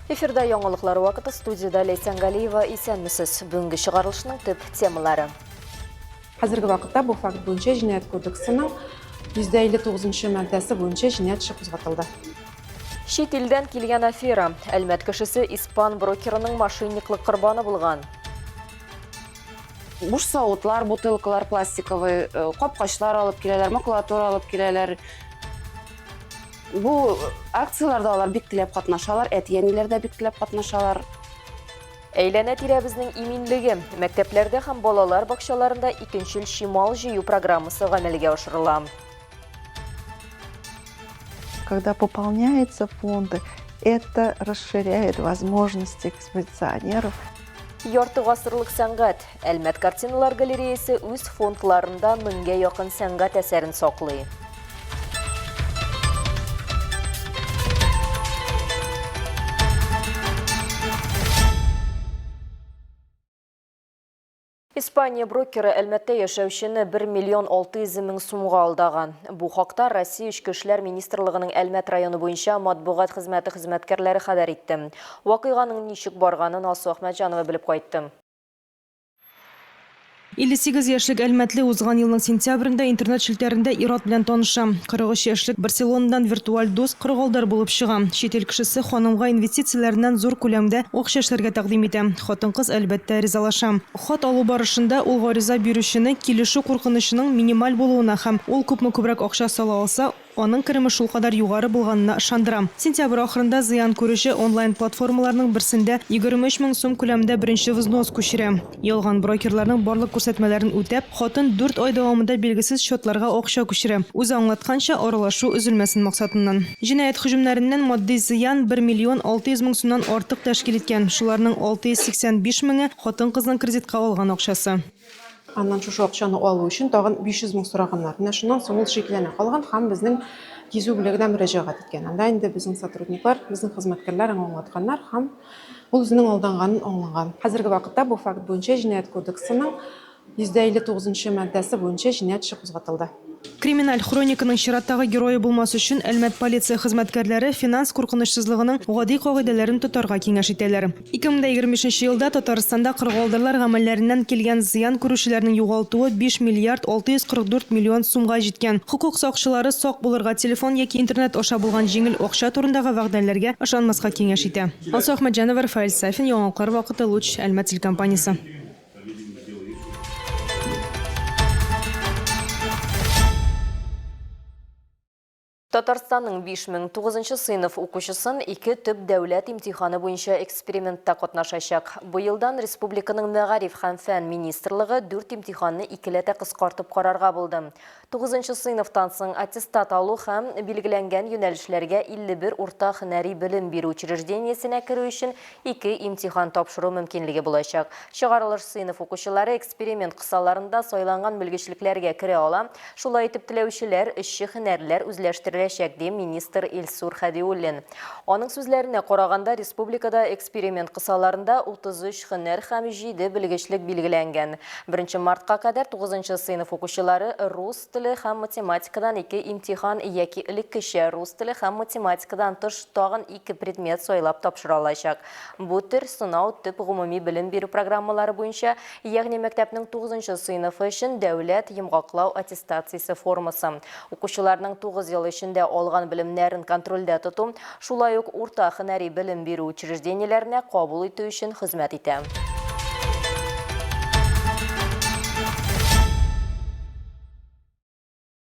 Эфирда яңалыклар вакыты, студияда Лейсан Галиева, исәнмесез. Бүгінгі шығарылышының төп темалары. Қазіргі вақытта бұл факт бойынша Жинаят кодексінің 159 маддасы бойынша жинаят ішы қозғатылды. Шет елден келген афера. Әлмәт кішісі испан брокерінің мошенниклік құрбаны болған. Буш сауытлар, бутылкалар пластиковый, қопқачлар алып келелер, макулатура алып келелер. Бұл акцияларда алар биктилеп катнашалар, әтиенилердә биктилеп катнашалар. Әйләнә тирәбезнең иминлеге. Мәктәпләрдә һәм балалар бакчаларында икенчел шимал җыю программасы гамәлгә ашырыла. Когда пополняются фонды, это расширяет возможности экспозиционеров. Ярты гасырлык сәнгать. Әлмәт картиналар галереясы үз фондларында 1000-гә якын сәнгать әсәрен саклый. Испания брокеры Әлмәттә яшәүчене 1 миллион 600 мең сумга алдаган. Бу хакта Россия Эчке эшләр министрлыгының Әлмәт районы буенча матбугат хезмәте хезмәткәрләре хәбәр итте. Вакыйганың ничек барганын Асу Әхмәтҗанова белеп кайтты. 58 яшьлек Әлмәтле узган елның сентябрендә интернет шелтәрендә ират белән таныша. 43 яшьлек Барселонадан виртуаль дус кыргалдар булып чыга. Шет ил кешесе ханымга инвестицияләреннән зур күләмдә акча эшләргә тәкъдим итә. Хатын-кыз әлбәттә ризалаша. Хат алу барышында ул гариза бирүчене килешү куркынычының минималь булуына һәм ул күпме күбрәк акча сала алса, аның кереме шул кадар югары булганына ышандыра. Сентябрь ахырында зыян күрүче онлайн платформаларның берсендә 23 мең сум күләмендә беренче взнос күчерә. Ялган брокерларның барлык күрсәтмәләрен үтәп, хатын 4 ай дәвамында белгесез счетларга акча күчерә. Үзе аңлатканча аралашу өзелмәсен максатыннан. Җинаять һөҗүмнәреннән матди зыян 1 миллион 600 мең сумнан артык тәшкил иткән. Шуларның 685 меңе хатын-кызның кредитка алган акчасы. Аннан шушы акчаны алу өчен тагын 500 мең сораганнар. Менә шуннан соң ул шикләнә калган һәм безнең кизү бүлегенә мөрәҗәгать иткән. Анда инде безнең сотрудниклар, безнең хезмәткәрләр аңлатканнар һәм ул үзенең алданганын аңлаган. Хәзерге вакытта бу факт буенча Җинаять кодексының 159 маддасы буенча җинаять эше кузгатылды. Криминаль хрониканың чираттагы герое булмас өчен Әлмәт полиция хезмәткәрләре финанс куркынычсызлыгының гади кагыйдәләрен тотарга киңәш итәләр. 2023 елда Татарстанда кыргалдырлар гамәлләреннән килгән зыян күрүчеләрнең югалтуы 5 миллиард 644 миллион сумга җиткән. Хукук сакчылары сак булырга телефон яки интернет аша булган җиңел акча турындагы вәгъдәләргә ышанмаска киңәш итә. Асу Әхмәтҗанова, Рафаэль Сафин, яңалыклар вакыты, Луч, Әлмәт телекомпаниясе. Татарстанның 5009 сыйныф укучысын 2 төп дәүләт имтиханы буенча экспериментта катнашачак. Бу елдан республиканың Мәгариф һәм фән министрлыгы 4 имтиханны икеләтә кыскартып карарга булды. 9 сыйныфтан соң аттестат алу һәм билгеләнгән юнәлешләргә 51 урта һөнәри белем бирү учреждениесенә керү өчен 2 имтихан тапшыру мөмкинлеге булачак. Чыгарылыш сыйныф укучылары эксперимент кысаларында сайланган белгечлекләргә керә ала. Шулай итеп теләүчеләр эшче һөнәрләр үзләштерелә шәкде министр Илсур Хәдиуллин. Аның сүзләренә караганда республикада эксперимент кысаларында 33 һөнәр һәм 7 белгечлек билгеләнгән. 1 мартка кадәр 9 сыйныф укучылары рус теле һәм математикадан 2 имтихан яки элеккечә рус теле һәм математикадан тыш тагын 2 предмет сайлап тапшыра алачак. Бу төр сынау төп гомуми белем бирү программалары буенча, ягъни мәктәпнең 9 сыйныфы өчен дәүләт йомгаклау аттестациясе формасы. Укучыларның 9 ел өчен алган белемнәрен контрольдә тоту, шулай ук урта һөнәри белем бирү учреждениеләренә кабул итү өчен хезмәт итә.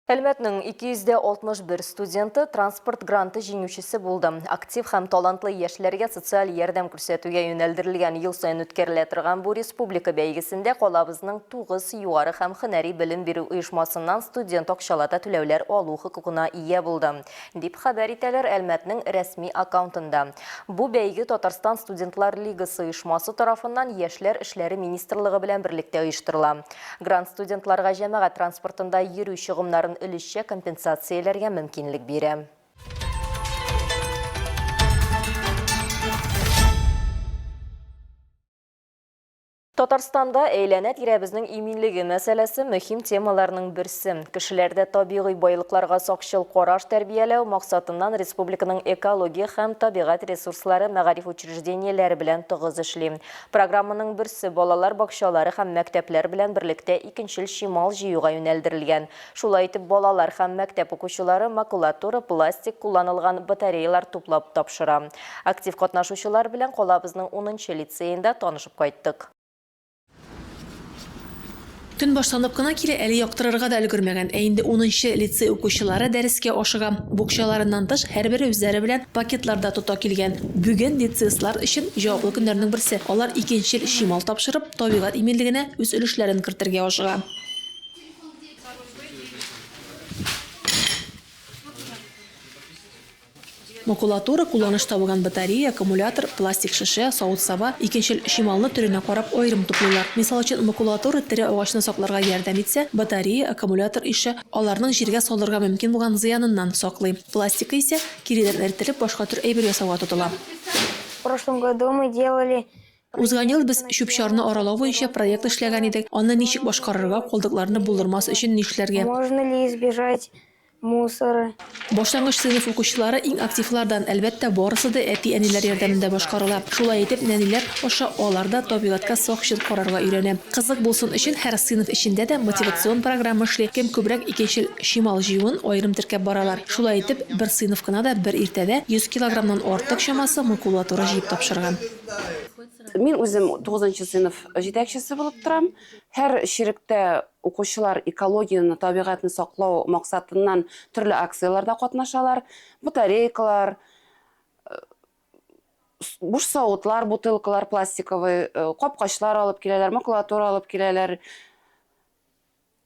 Әлмәтнең 261 студенты транспорт гранты җиңүчесе булды. Актив һәм талантлы яшьләргә социаль ярдәм күрсәтүгә юнәлдерелгән ел саен үткәрелә торган бу республика бәйгесендә калабызның 9 югары һәм һөнәри белем бирү оешмасыннан студент акчалата түләүләр алу хокукына ия булды, дип хәбәр итәләр Әлмәтнең рәсми аккаунтында. Бу бәйге Татарстан студентлар лигасы оешмасы тарафыннан Яшьләр эшләре министрлыгы белән берлектә оештырыла. Грант студентларга җәмәгать транспортында йөрү чыгымнарын өлешчә компенсацияләргә мөмкинлек бирә. Татарстанда әйләнә тирәбезнең иминлеге мәсьәләсе мөһим темаларның берсе. Кешеләрдә табигый байлыкларга сакчыл караш тәрбияләү максатыннан республиканың экология һәм табигать ресурслары мәгариф учреждениеләре белән тыгыз эшли. Программаның берсе балалар бакчалары һәм мәктәпләр белән берлектә икенчел шимал җыюга юнәлдерелгән. Шулай итеп балалар һәм мәктәп укучылары макулатура, пластик кулланылган батареялар туплап тапшыра. Актив катнашучылар белән калабызның 10-нчы лицейында танышып кайттык. Төн башланып кына килә, әле яктырырга да өлгермәгән. Ә инде 10-нчы лицей укучылары дәрескә ашыга. Букчаларыннан тыш һәрбер үзләре белән пакетларда тота килгән. Бүген лицеистлар өчен җаваплы көннәрнең берсе. Алар икенчел шимал тапшырып, табигать иминлегенә үз өлешләрен кертергә ашыга. Макулатура, кулланыш табылган батарея, аккумулятор, пластик шеше, савыт саба, икенчел шималны төренә карап аерым туплыйлар. Мисал өчен макулатура тере агачны сакларга ярдәм итсә, батарея, аккумулятор ише аларның җиргә салырга мөмкин булган зыяныннан саклый. Пластика исә киридән эртелеп башка төр әйбер ясауга тотыла. В прошлом году мы делали... Узган ел без чүп-чарны аралау буенча проект эшләгән идек. Аны ничек башкарырга, калдыкларны булдырмас өчен нишләргә? Можно ли избежать мусора? Башлангыч сыйныф укучылары иң активлардан, әлбәттә, барысы да әти-әниләр ярдәмендә башкарыла. Шулай итеп, нәниләр аша аларда табигатькә сакчыл карарга өйрәнә. Кызык булсын өчен һәр сыйныф эчендә дә мотивацион программа эшли. Кем күбрәк икенчел шимал җыюын аерым теркәп баралар. Шулай итеп, бер сыйныф кына да бер иртәдә 100 килограммнан артык чамасы макулатура җыеп тапшырган. Мин үзем 9-нчы сыйныф җитәкчесе булып торам. Һәр чиректә укучылар экологияны, табигатьне саклау максатыннан төрле акцияларда катнашалар. Батарейкалар, буш савытлар, бутылкалар пластиковый, капкачлар алып киләләр, макулатура алып киләләр.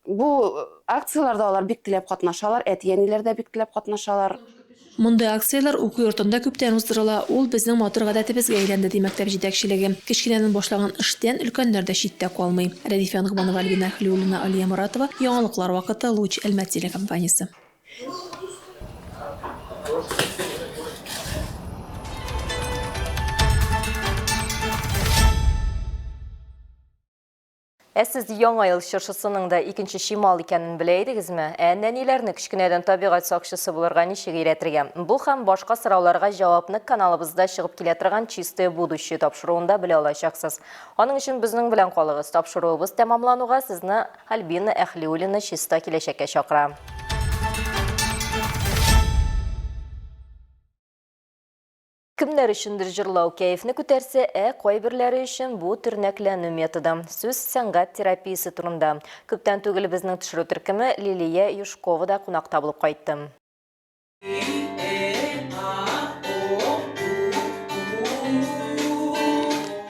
Бу акцияларда алар бик теләп катнашалар, әти-әниләр дә бик теләп катнашалар. Мондай акциялар уку йортында күптән уздырыла. Ул безнең матур гадәтебезгә әйләнде, ди мәктәп җитәкчелеге. Кечкенәдән башлаган эштән өлкәннәр дә читтә калмый. Рәдифә Нугманова, Альбина Хлюлина, Алия Моратова. Яңалыклар вакыты, Луч, Әлмәт телекомпаниясе. Сез яңа ел чыршысының да икенче шимал икәнен белә идегезме? Нәниләрне кечкенәдән табигать сакчысы булырга ничек өйрәтергә? Бу һәм башка сорауларга җавапны каналыбызда чыгып килә торган «Чистое будущее» тапшыруында белә алачаксыз. Аның өчен безнең белән калыгыз. Тапшыруыбыз тәмамлануга сезне Альбина Әхлиуллина чиста киләчәккә чакыра. Кемнәр өчендер җырлау кәефне күтәрсә, кайберләре өчен бу төрнәкләнү методы. Сүз сәнгать терапиясе турында. Күптән түгел безнең төшерү төркеме Лилия Юшкова да кунакта булып кайтты.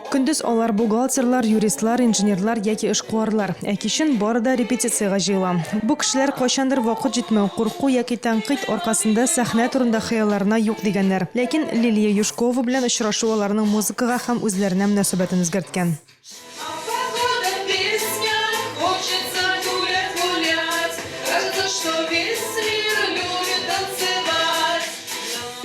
Көндіз алар бухгалтерлар, юристлар, инженерлар яки эшкуарлар. Кичен бары да репетицияга җыела. Бу кешеләр кайчандыр вакыт җитмәү, курку яки тәнкыйть аркасында сәхнә турында хыялларына юк дигәннәр. Ләкин Лилия Юшкова белән очрашу аларның музыкага һәм үзләренә мөнәсәбәтен үзгәрткән.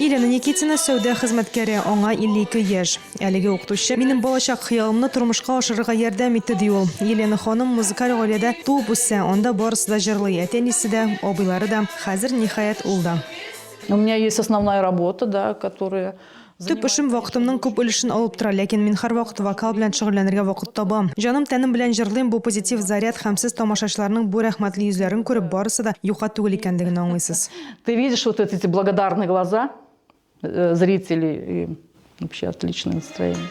Елена Никитина сәүдә хезмәткәре, аңа 52 яшь. Әлеге укытучы минем балачак хыялымны тормышка ашырырга ярдәм итте ди ул. Елена ханым музыкаль гаиләдә туып үссә, анда барысы да җырлый, әтәнисе дә, абыйлары да. Хәзер ниһаять ул да. У меня есть основная работа, да, которая... Төп эшем вакытымның күп өлешен алып тора, ләкин мин һәрвакыт вокал белән шөгыльләнергә вакыт табам. Җаным тәнем белән җырлыйм, бу позитив заряд һәм сез тамашачыларның бу рәхмәтле йөзләрен күреп барысы да юка түгел икәнлеген аңлыйсыз. Ты видишь вот эти благодарные глаза зрителей и вообще отличное настроение.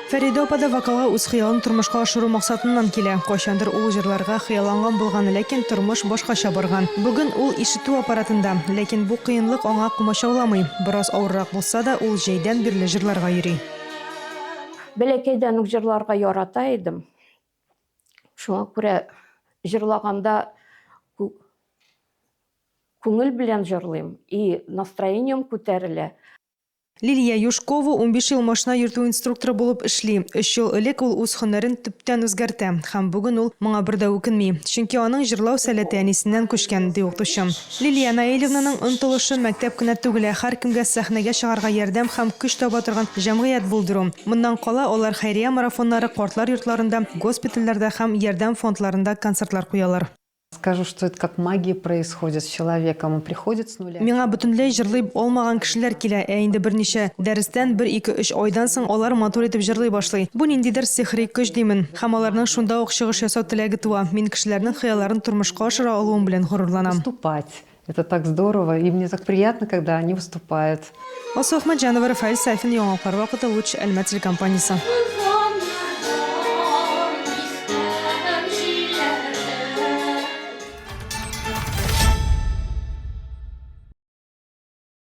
Фәрида апа да вокалга үз хыялын тормышка ашыру максатыннан килә. Кайчандыр ул җырларга хыялланган булган, ләкин тормыш башкача барган. Бүген ул ишетү аппаратында, ләкин бу кыенлык аңа комачауламый. Бераз авыррак булса да, ул җәйдән бирле җырларга йөри. Бәләкәйдән үк җырларга ярата идем. Шуңа күрә җырлаганда күңел белән җырлыйм и настроением күтәрелә. Лилия Юшкова 15 ел машина йөртү инструкторы булып эшли. 3 ел элек ул үз һөнәрен төптән үзгәртә. Һәм бүген ул моңа бер дә үкенми. Чөнки аның җырлау сәләте әнисеннән күчкән ди укытучы. Лилия Наилевнаның ынтылышын мәктәп кенә түгел, һәркемгә сәхнәгә чыгарга ярдәм һәм көч таба торган җәмгыять булдыру. Моннан кала алар хәйрия марафоннары, картлар йортларында, госпитальләрдә һәм ярдәм фондларында концертлар куялар. Скажу, что это как магия происходит с человеком. Он приходит с нуля. Миңа бөтенләй җырлый алмаган кешеләр килә, инде берничә дәрестән 1-2-3 айдан соң алар матур итеп җырлый башлый. Бу ниндидер сихри көч димен. Һәм аларның шунда ук чыгыш ясау теләге туа. Мин кешеләрнең хыялларын тормышка ашыра алуым белән горурланам. Выступать. Это так здорово. И мне так приятно, когда они выступают. Асыл Ахмаджанова, Рафаэль Сайфин, яңалыклар вакыты Луч Әлмәт телекомпаниясе.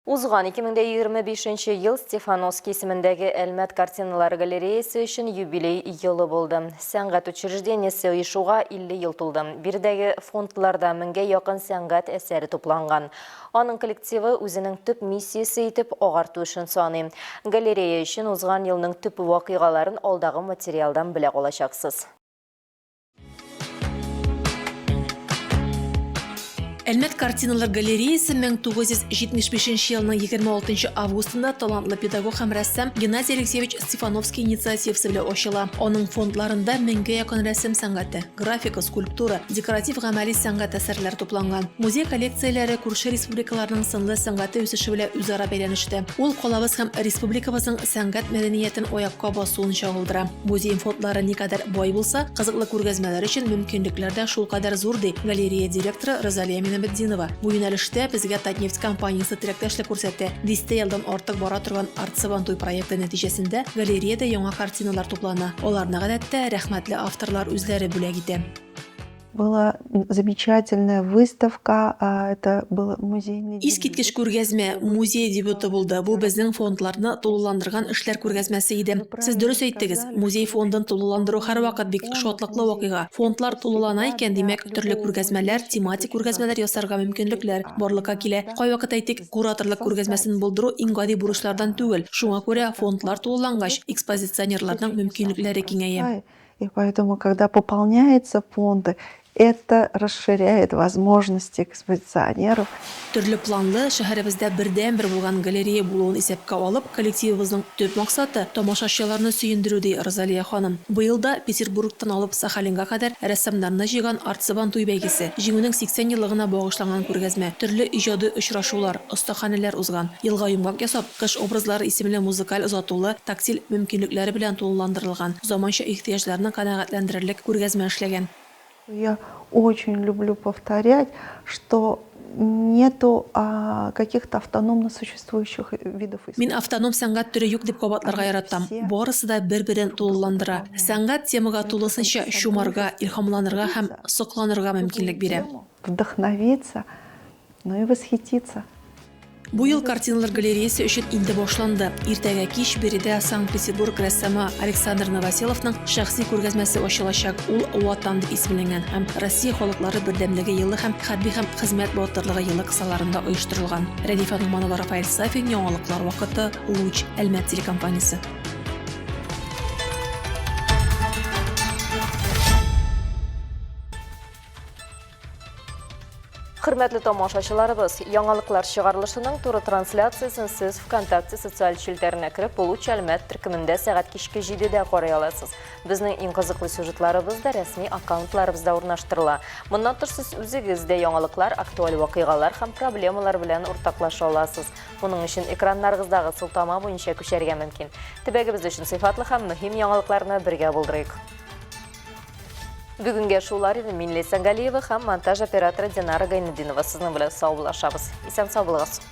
Узган 2025 ел Стефановский исемендәге Әлмәт картиналар галереясы өчен юбилей елы булды. Сәнгать учреждениесе оешуга 50 ел тулды. Бирдәге фондларда 1000гә якын сәнгать әсәре тупланган. Аның коллективы үзенең төп миссиясе итеп агарту өчен саный. Галерея өчен узган елның төп вакыйгаларын алдагы материалдан белә алачаксыз. Әлмәт картиналар галереясы 1975 елның 26 августында талантлы педагог һәм рәссам Геннадий Алексеевич Стефановский инициативасы белән ачыла. Аның фондларында 1000гә якын рәсем сәнгате, графика, скульптура, декоратив гамәли сәнгать әсәрләре тупланган. Музей коллекцияләре күрше республикаларның сынлы сәнгате үсеше белән үзара бәйләнештә. Ул калабыз һәм республикабызның сәнгать мәдәниятен аякка басуын чагылдыра. Музей фондлары никадәр бай булса, кызыклы күргәзмәләр өчен мөмкинлекләр дә шулкадәр зур ди галерея директоры Розалия Беддинова. Бу юнәлештә безгә Татнефть компаниясе теләктәшлек күрсәтә. 10 елдан артык бара торган Артсыбантуй проекты нәтиҗәсендә галереяда яңа картиналар туплана. Аларны гадәттә рәхмәтле авторлар үзләре бүләк итә. Была замечательная выставка, это был музейный... Искиткеч күргәзмә музей дебюты булды. Бу безнең фондларны тулыландырган эшләр күргәзмәсе иде. Сез дөрес әйттегез. Музей фондын тулыландыру һәрвакыт бик шатлыклы вакыйга. Фондлар тулылана икән, димәк, төрле күргәзмәләр, тематик күргәзмәләр ясарга мөмкинлекләр барлыкка килә. Кайвакыт әйтик, кураторлык күргәзмәсен булдыру иң гади бурычлардан түгел. Шуңа күрә фондлар тулылангач, экспозиционерларның мөмкинлекләре киңәя. И поэтому, когда пополняются фонды, это расширяет возможности экспозиционеров. Төрле планлы шәһәребездә бердән-бер булган галерея булуын исәпкә алып, коллективыбызның төп максаты тамашачыларны сөендерү ди Розалия ханым. Быел да Петербургтан алып Сахалинга кадәр рәссамнарны җыйган Артсыбантуй бәйгесе, җиңүнең 80 еллыгына багышланган күргәзмә, төрле иҗади очрашулар, остаханәләр узган. Елга йомгак ясап, кыш образлары исемле музыкаль озатулы, тактиль мөмкинлекләре белән тулыландырылган, заманча ихтыяҗларны канәгатьләндерерлек күргәзмә эшләгән. Я очень люблю повторять, что нету каких-то автономно существующих видов искусства. Мин автоном сәнгать түрі юк дип кабатларга яратам. Барысы да бер-берен тулыландыра. Сәнгать темага тулысынча шумарга, илһамланырга һәм сокланырга мөмкинлек бирә. Вдохновиться, но и восхититься. Бу ел картиналар галереясы өчен инде башланды. Иртәгә кич биредә Санкт-Петербург рәссамы Александр Новоселовның шәхси күргәзмәсе ачылачак. Ул Ватан дип исемләнгән һәм Россия халыклары бердәмлеге елы һәм хәрби һәм хезмәт батырлыгы елы кысаларында оештырылган. Рәдифа Нугманова, Рафаэль Сайфин, яңалыклар вакыты, Луч Әлмәт телекомпаниясе. Хөрмәтле тамашачыларыбыз, яңалыклар чыгарылышының туры трансляциясын сез ВКонтакте социаль челтәренә кереп, Луч Әлмәт төркемендә сәгать кичке 7-дә карый аласыз. Безнең иң кызыклы сюжетларыбыз да рәсми аккаунтларыбызда урнаштырыла. Моннан тыш сез үзегез дә яңалыклар, актуаль вакыйгалар һәм проблемалар белән уртаклаша аласыз. Буның өчен экраннарыгыздагы сылтама буенча күчәргә мөмкин. Төбәгебез өчен сыйфатлы һәм мөһим яңалыкларны бергә булдырыйк. Бүгінге шулар иде Минле Сәнгалиева һәм монтаж операторы Динара Гайнединова. Сезнең белән сау булашабыз. Исән сау булыгыз.